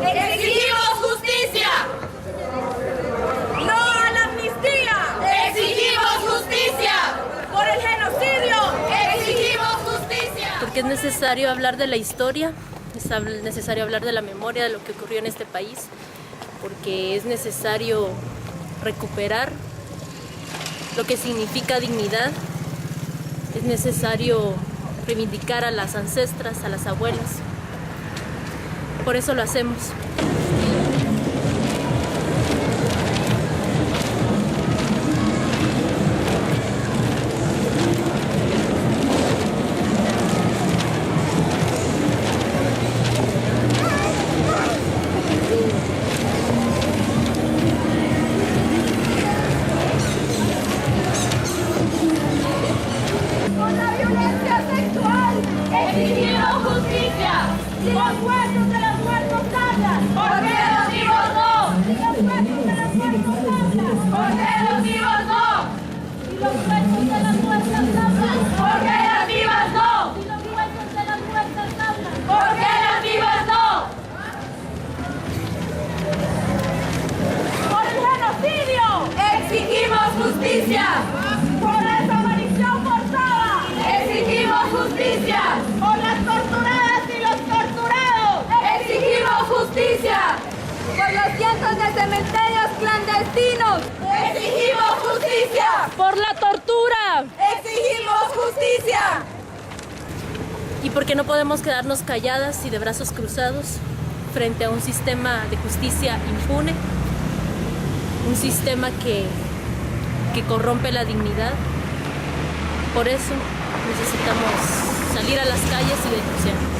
Exigimos justicia. ¡No a la amnistía! Exigimos justicia. ¡Por el genocidio! Exigimos justicia. Porque es necesario hablar de la historia, es necesario hablar de la memoria de lo que ocurrió en este país, porque es necesario recuperar lo que significa dignidad, es necesario reivindicar a las ancestras, a las abuelas. Por eso lo hacemos. ¡Con la violencia sexual! Exigimos justicia. ¡Y los huesos de los muertos hablan! ¿Por qué los vivos no? ¡Y los huesos de los muertos hablan! ¿Por qué los vivos no? ¡Y los huesos de las muertas hablan! ¿Por qué las vivas no? ¡Y los huesos de las muertas hablan! ¿Por qué las vivas no? ¡Por el genocidio! Exigimos justicia. ¡Por la desaparición forzada! Exigimos justicia. ¡Por las torturadas y los torturados! Exigimos justicia. ¡Por los cientos de cementerios clandestinos! Exigimos justicia. ¡Por la tortura! Exigimos justicia. Y porque no podemos quedarnos calladas y de brazos cruzados frente a un sistema de justicia impune, un sistema que corrompe la dignidad. Por eso necesitamos salir a las calles y denunciar.